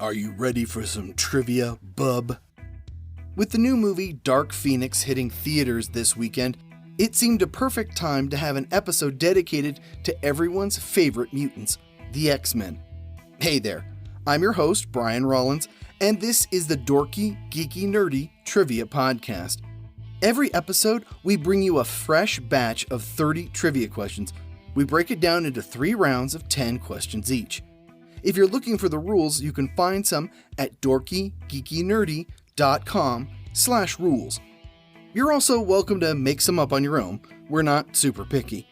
Are you ready for some trivia, bub? With the new movie Dark Phoenix hitting theaters this weekend, it seemed a perfect time to have an episode dedicated to everyone's favorite mutants, the X-Men. Hey there, I'm your host, Brian Rollins, and this is the Dorky, Geeky, Nerdy Trivia Podcast. Every episode, we bring you a fresh batch of 30 trivia questions. We break it down into 3 rounds of 10 questions each. If you're looking for the rules, you can find some at dorkygeekynerdy.com/rules. You're also welcome to make some up on your own. We're not super picky.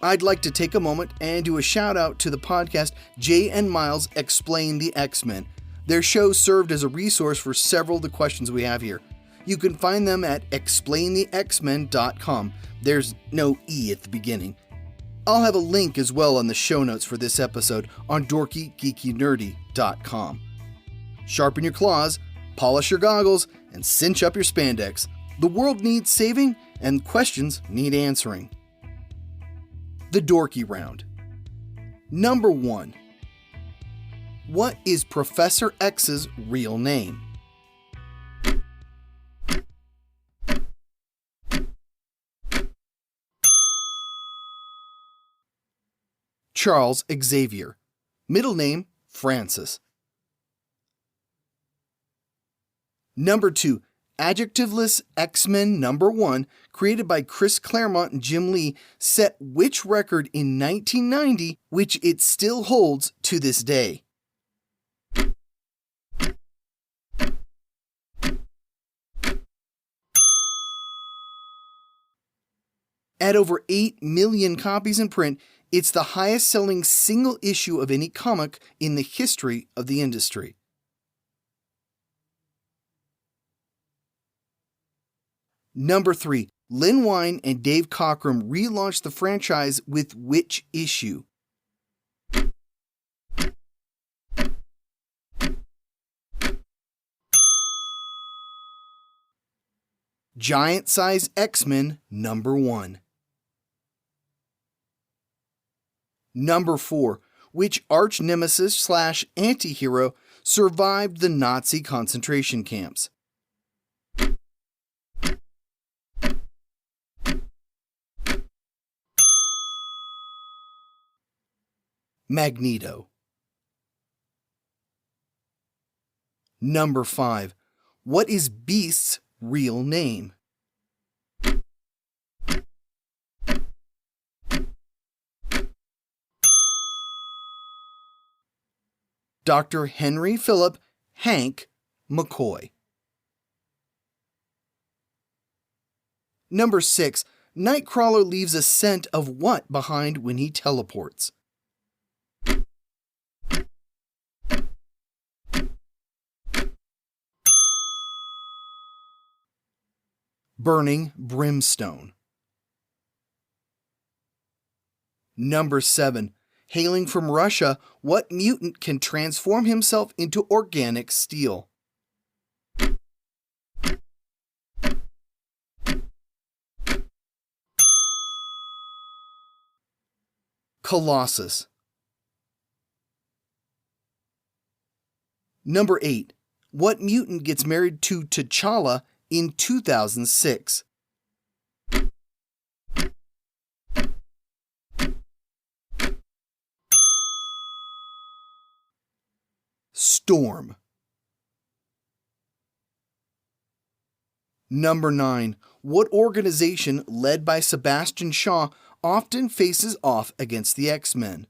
I'd like to take a moment and do a shout out to the podcast Jay and Miles Explain the X-Men. Their show served as a resource for several of the questions we have here. You can find them at explainthexmen.com. There's no E at the beginning. I'll have a link as well on the show notes for this episode on dorkygeekynerdy.com. Sharpen your claws, polish your goggles, and cinch up your spandex. The world needs saving, and questions need answering. The Dorky Round. Number 1. What is Professor X's real name? Charles Xavier. Middle name, Francis. Number 2. Adjectiveless X-Men number 1, created by Chris Claremont and Jim Lee, set which record in 1990, which it still holds to this day? At over 8 million copies in print, it's the highest-selling single issue of any comic in the history of the industry. Number 3. Lynn Wein and Dave Cockrum relaunched the franchise with which issue? Giant Size X-Men number 1. Number 4. Which arch-nemesis/anti-hero survived the Nazi concentration camps? Magneto. Number 5. What is Beast's real name? Dr. Henry Philip Hank McCoy. Number 6. Nightcrawler leaves a scent of what behind when he teleports? Burning brimstone. Number 7. Hailing from Russia, what mutant can transform himself into organic steel? Colossus. Number 8. What mutant gets married to T'Challa in 2006? Storm. Number 9. What organization, led by Sebastian Shaw, often faces off against the X-Men?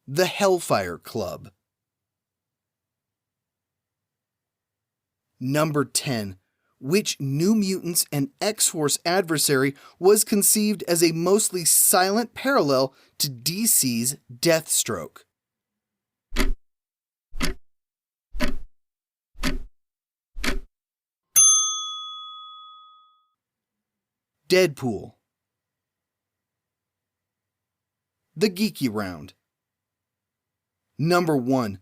The Hellfire Club. Number 10. Which New Mutants and X-Force adversary was conceived as a mostly silent parallel to DC's Deathstroke? Deadpool. The Geeky Round. Number 1.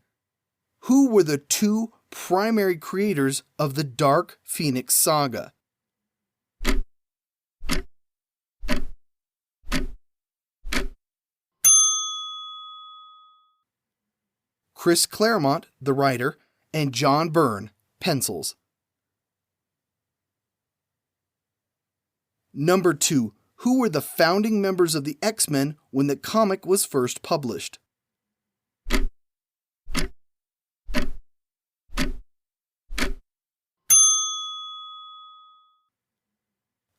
Who were the 2 primary creators of the Dark Phoenix saga? Chris Claremont, the writer, and John Byrne, pencils. Number 2. Who were the founding members of the X-Men when the comic was first published?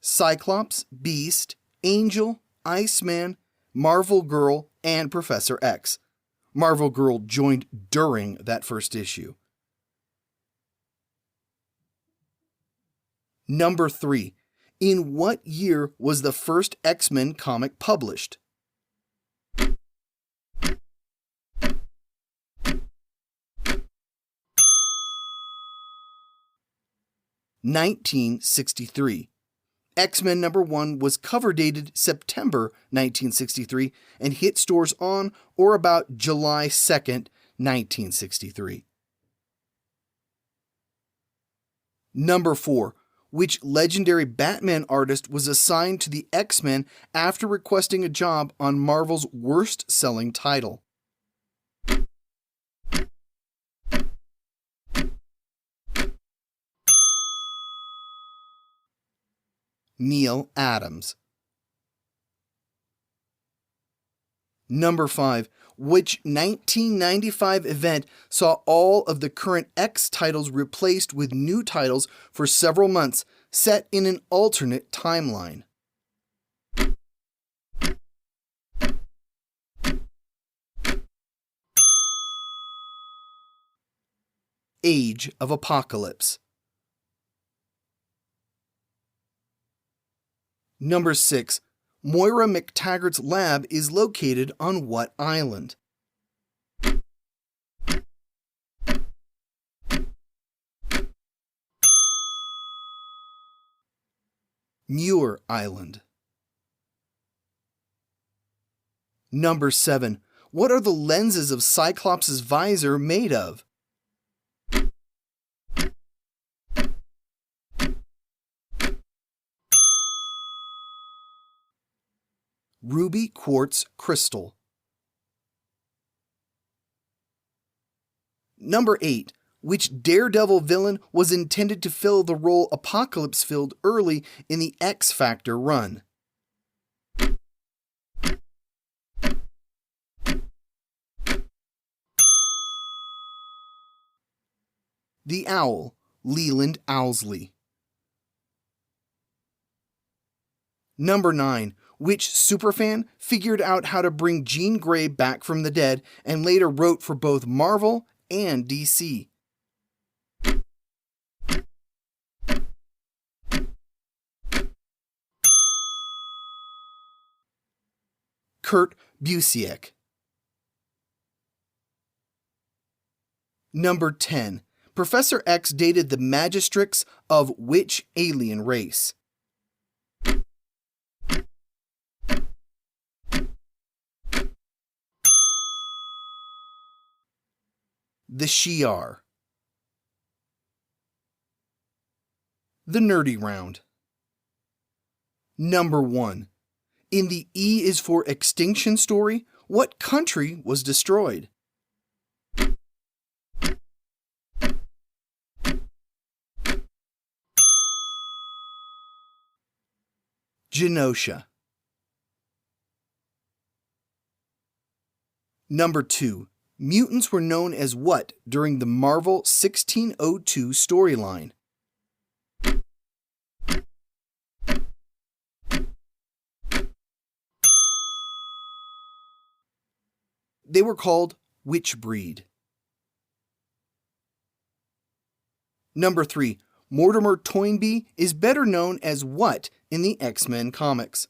Cyclops, Beast, Angel, Iceman, Marvel Girl, and Professor X. Marvel Girl joined during that first issue. Number 3. In what year was the first X-Men comic published? (1963). X-Men number 1 was cover dated September 1963 and hit stores on or about July 2nd, 1963. Number 4. Which legendary Batman artist was assigned to the X-Men after requesting a job on Marvel's worst-selling title? Neil Adams. Number 5. Which 1995 event saw all of the current X titles replaced with new titles for several months, set in an alternate timeline? Age of Apocalypse. Number 6. Moira McTaggart's lab is located on what island? Muir Island. Number 7. What are the lenses of Cyclops' visor made of? Ruby quartz crystal. Number 8. Which Daredevil villain was intended to fill the role Apocalypse filled early in the X Factor run? The Owl, Leland Owlsley. Number 9. Which superfan figured out how to bring Jean Grey back from the dead and later wrote for both Marvel and DC? Kurt Busiek. Number 10. Professor X dated the Magistrix of which alien race? The Shi'ar. The Nerdy Round. Number 1. In the E is for Extinction story, what country was destroyed? Genosha. Number 2. Mutants were known as what during the Marvel 1602 storyline? They were called Witch Breed. Number 3. Mortimer Toynbee is better known as what in the X-Men comics?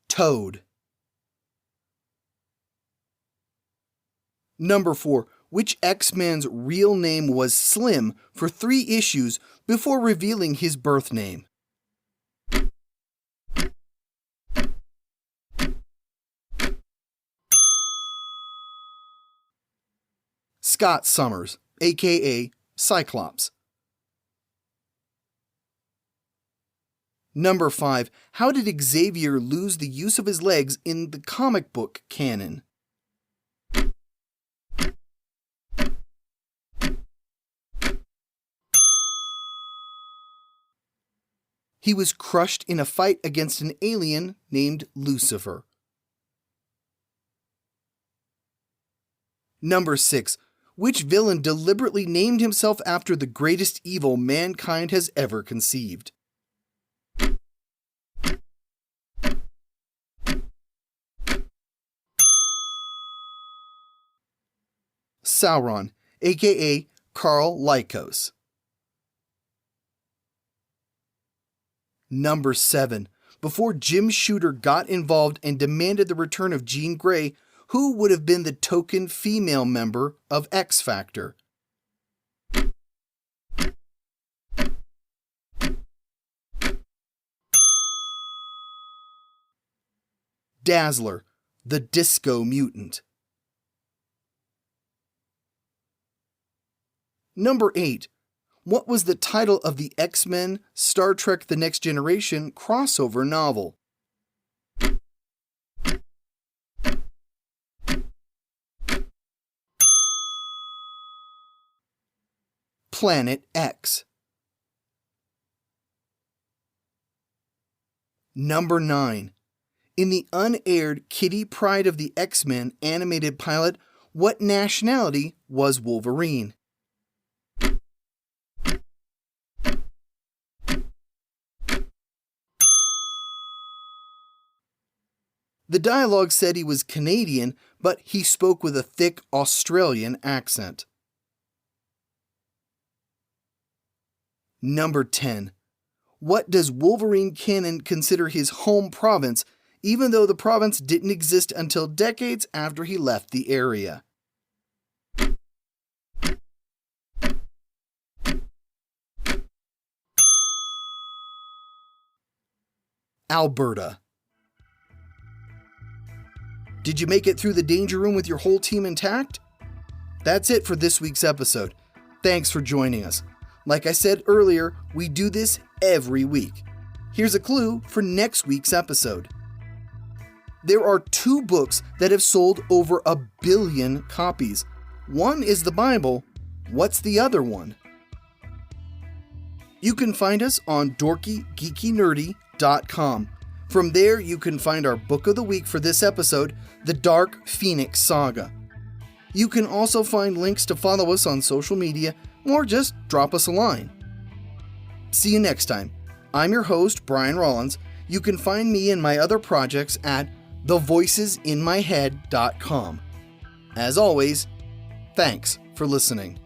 Toad. Number 4. Which X-Man's real name was Slim for 3 issues before revealing his birth name? Scott Summers, aka Cyclops. Number 5. How did Xavier lose the use of his legs in the comic book canon? He was crushed in a fight against an alien named Lucifer. Number 6. Which villain deliberately named himself after the greatest evil mankind has ever conceived? Sauron, aka Karl Lycos. Number 7. Before Jim Shooter got involved and demanded the return of Jean Grey, who would have been the token female member of X Factor? Dazzler, the disco mutant. Number 8. What was the title of the X-Men Star Trek The Next Generation crossover novel? Planet X. Number 9. In the Unaired Kitty Pryde of the X-Men animated pilot, what nationality was Wolverine? The dialogue said he was Canadian, but he spoke with a thick Australian accent. Number 10. What does Wolverine canon consider his home province, even though the province didn't exist until decades after he left the area? Alberta. Did you make it through the danger room with your whole team intact? That's it for this week's episode. Thanks for joining us. Like I said earlier, we do this every week. Here's a clue for next week's episode. There are 2 books that have sold over 1 billion copies. One is the Bible. What's the other one? You can find us on dorkygeekynerdy.com. From there, you can find our book of the week for this episode, The Dark Phoenix Saga. You can also find links to follow us on social media, or just drop us a line. See you next time. I'm your host, Brian Rollins. You can find me and my other projects at thevoicesinmyhead.com. As always, thanks for listening.